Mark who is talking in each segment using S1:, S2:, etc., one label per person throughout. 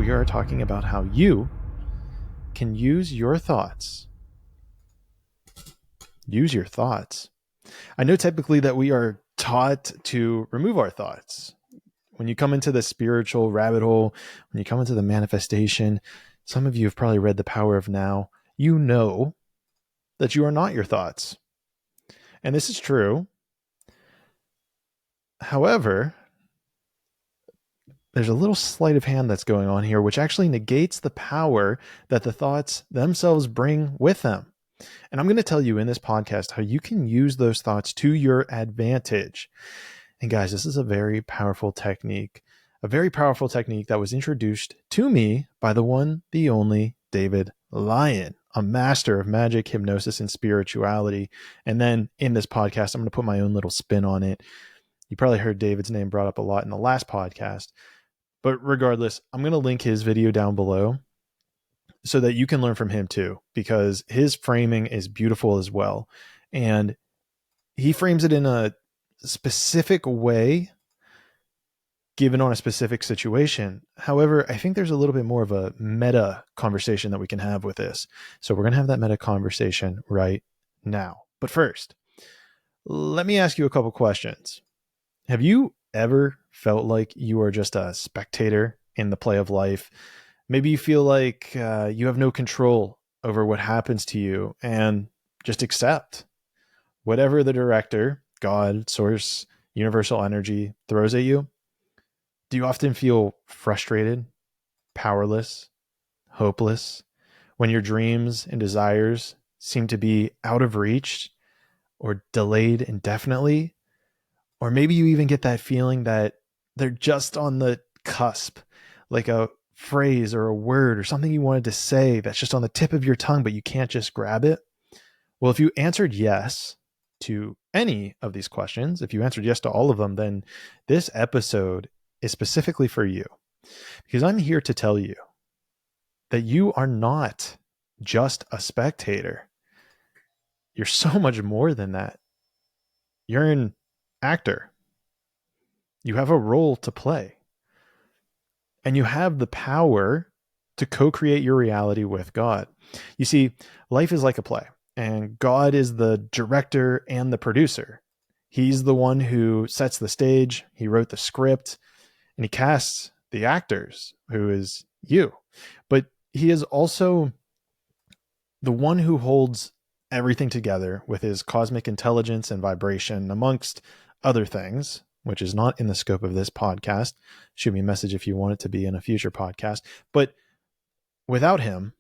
S1: we are talking about how you can use your thoughts. Use your thoughts. I know typically that we are taught to remove our thoughts. When you come into the spiritual rabbit hole, when you come into the manifestation, some of you have probably read The Power of Now. You know that you are not your thoughts. And this is true. However, there's a little sleight of hand that's going on here, which actually negates the power that the thoughts themselves bring with them. And I'm going to tell you in this podcast how you can use those thoughts to your advantage. And guys, this is a very powerful technique that was introduced to me by the one, the only David Lyon, a master of magic, hypnosis, and spirituality. And then in this podcast, I'm going to put my own little spin on it. You probably heard David's name brought up a lot in the last podcast. But regardless, I'm going to link his video down below so that you can learn from him too, because his framing is beautiful as well. And he frames it in a specific way given on a specific situation. However, I think there's a little bit more of a meta conversation that we can have with this. So we're going to have that meta conversation right now. But first, let me ask you a couple questions. Have you ever felt like you are just a spectator in the play of life? Maybe you feel like you have no control over what happens to you and just accept whatever the director, God, source, universal energy throws at you. Do you often feel frustrated, powerless, hopeless when your dreams and desires seem to be out of reach or delayed indefinitely? Or maybe you even get that feeling that they're just on the cusp, like a phrase or a word or something you wanted to say that's just on the tip of your tongue, but you can't just grab it. Well, if you answered yes to any of these questions, if you answered yes to all of them, then this episode is specifically for you, because I'm here to tell you that you are not just a spectator. You're so much more than that. You're an actor. You have a role to play. And you have the power to co-create your reality with God. You see, life is like a play, and God is the director and the producer. He's the one who sets the stage, he wrote the script, and he casts the actors, who is you. But he is also the one who holds everything together with his cosmic intelligence and vibration, amongst other things, which is not in the scope of this podcast. Shoot me a message if you want it to be in a future podcast. But without him,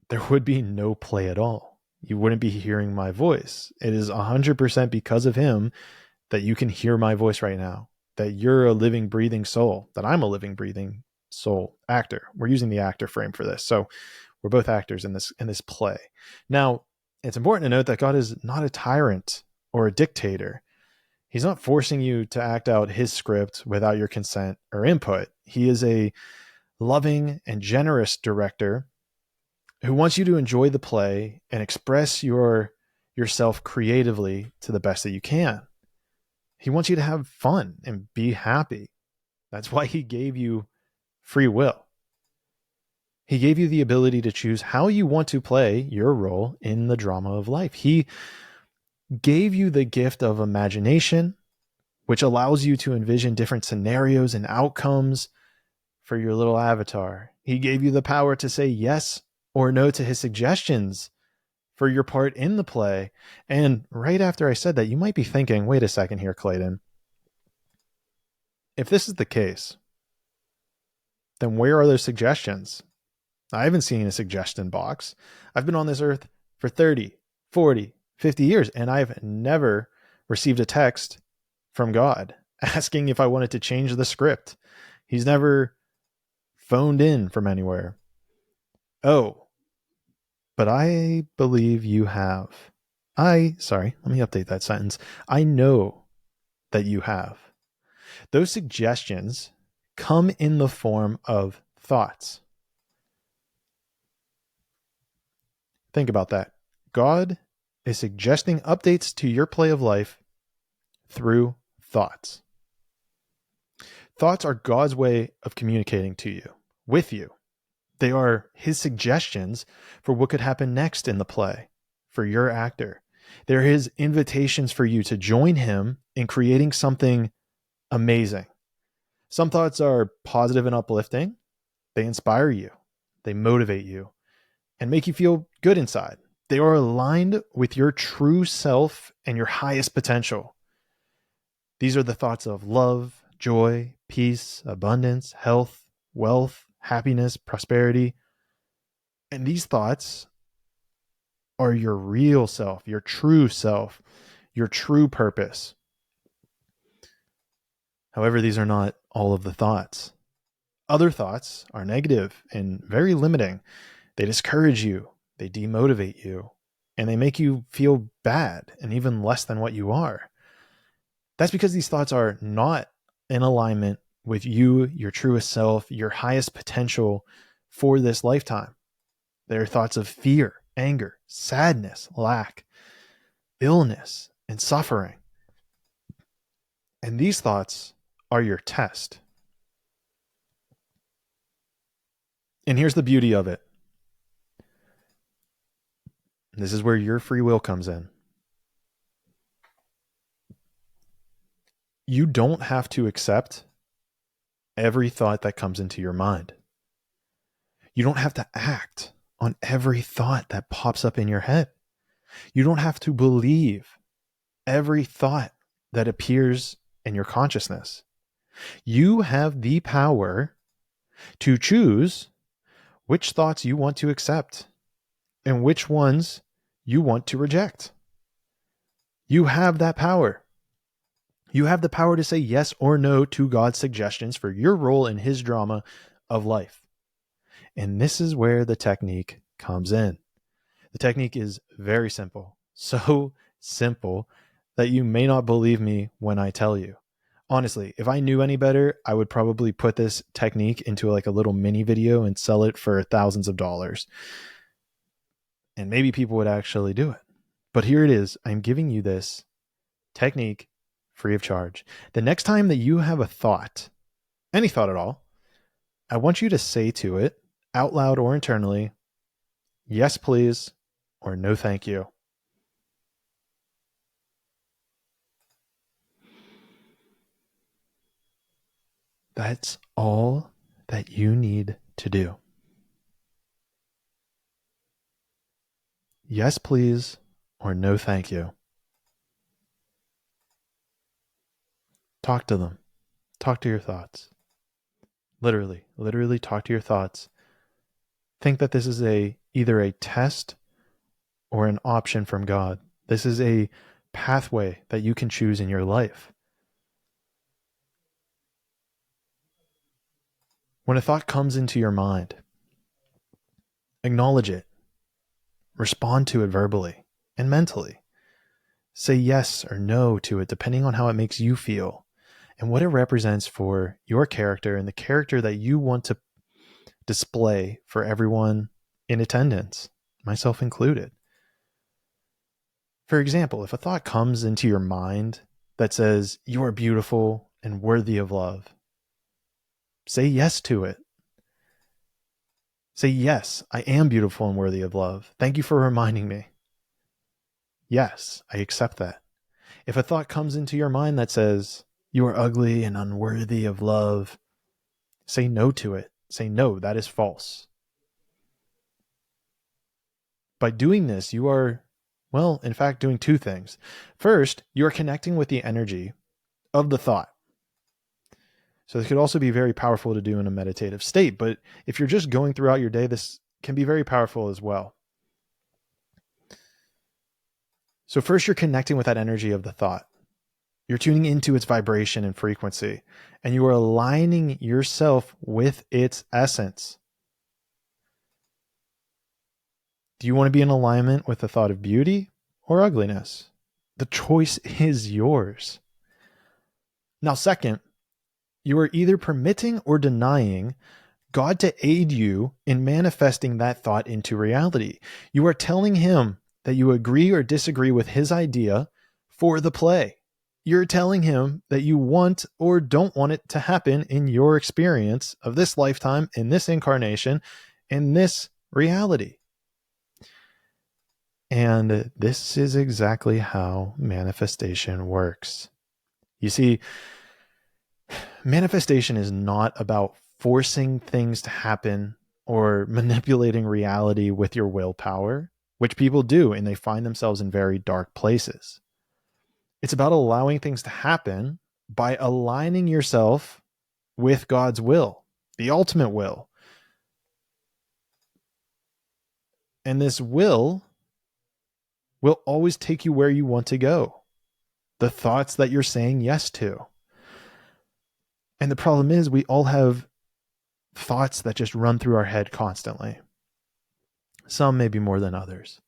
S1: there would be no play at all. You wouldn't be hearing my voice. It is 100% because of him that you can hear my voice right now, that you're a living, breathing soul, that I'm a living, breathing soul actor. We're using the actor frame for this. So we're both actors in this play. Now, it's important to note that God is not a tyrant or a dictator. He's not forcing you to act out his script without your consent or input. He is a loving and generous director who wants you to enjoy the play and express yourself creatively to the best that you can. He wants you to have fun and be happy. That's why he gave you free will. He gave you the ability to choose how you want to play your role in the drama of life. He gave you the gift of imagination, which allows you to envision different scenarios and outcomes for your little avatar. He gave you the power to say yes or no to his suggestions for your part in the play. And right after I said that, you might be thinking, wait a second here, Clayton. If this is the case, then where are those suggestions? I haven't seen a suggestion box. I've been on this earth for 30, 40, 50 years, and I've never received a text from God asking if I wanted to change the script. He's never phoned in from anywhere. Oh, but I believe you have. Let me update that sentence. I know that you have. Those suggestions come in the form of thoughts. Think about that. God is suggesting updates to your play of life through thoughts. Thoughts are God's way of communicating to you. with you. They are his suggestions for what could happen next in the play for your actor. They're his invitations for you to join him in creating something amazing. Some thoughts are positive and uplifting. They inspire you, they motivate you, and make you feel good inside. They are aligned with your true self and your highest potential. These are the thoughts of love, joy, peace, abundance, health, wealth, happiness, prosperity. And these thoughts are your real self, your true purpose. However, these are not all of the thoughts. Other thoughts are negative and very limiting. They discourage you, they demotivate you, and they make you feel bad and even less than what you are. That's because these thoughts are not in alignment with you, your truest self, your highest potential for this lifetime. They're thoughts of fear, anger, sadness, lack, illness, and suffering. And these thoughts are your test. And here's the beauty of it. This is where your free will comes in. You don't have to accept every thought that comes into your mind. You don't have to act on every thought that pops up in your head. You don't have to believe every thought that appears in your consciousness. You have the power to choose which thoughts you want to accept and which ones you want to reject. You have that power. You have the power to say yes or no to God's suggestions for your role in his drama of life. And this is where the technique comes in. The technique is very simple. So simple that you may not believe me when I tell you. Honestly, if I knew any better, I would probably put this technique into like a little mini video and sell it for thousands of dollars. And maybe people would actually do it. But here it is. I'm giving you this technique free of charge. The next time that you have a thought, any thought at all, I want you to say to it out loud or internally, yes, please, or no, thank you. That's all that you need to do. Yes, please, or no, thank you. Talk to them. Talk to your thoughts. Literally talk to your thoughts. Think that this is either a test or an option from God. This is a pathway that you can choose in your life. When a thought comes into your mind, acknowledge it. Respond to it verbally and mentally. Say yes or no to it depending on how it makes you feel and what it represents for your character and the character that you want to display for everyone in attendance, myself included. For example, if a thought comes into your mind that says you are beautiful and worthy of love, say yes to it. Say, yes, I am beautiful and worthy of love. Thank you for reminding me. Yes, I accept that. If a thought comes into your mind that says you are ugly and unworthy of love, say no to it. Say, no, that is false. By doing this, you are, well, in fact, doing two things. First, you are connecting with the energy of the thought. So this could also be very powerful to do in a meditative state. But if you're just going throughout your day, this can be very powerful as well. So first, you're connecting with that energy of the thought. You're tuning into its vibration and frequency, and you are aligning yourself with its essence. Do you want to be in alignment with the thought of beauty or ugliness? The choice is yours. Now, second, you are either permitting or denying God to aid you in manifesting that thought into reality. You are telling him that you agree or disagree with his idea for the play. You're telling him that you want or don't want it to happen in your experience of this lifetime, in this incarnation, in this reality. And this is exactly how manifestation works. You see, manifestation is not about forcing things to happen or manipulating reality with your willpower, which people do, and they find themselves in very dark places. It's about allowing things to happen by aligning yourself with God's will, the ultimate will. And this will always take you where you want to go. The thoughts that you're saying yes to. And the problem is we all have thoughts that just run through our head constantly. Some maybe more than others.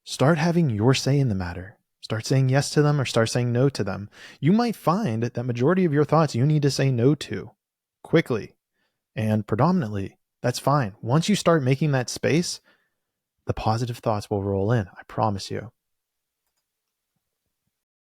S1: Start having your say in the matter. Start saying yes to them or start saying no to them. You might find that majority of your thoughts you need to say no to quickly and predominantly. That's fine. Once you start making that space, the positive thoughts will roll in. I promise you.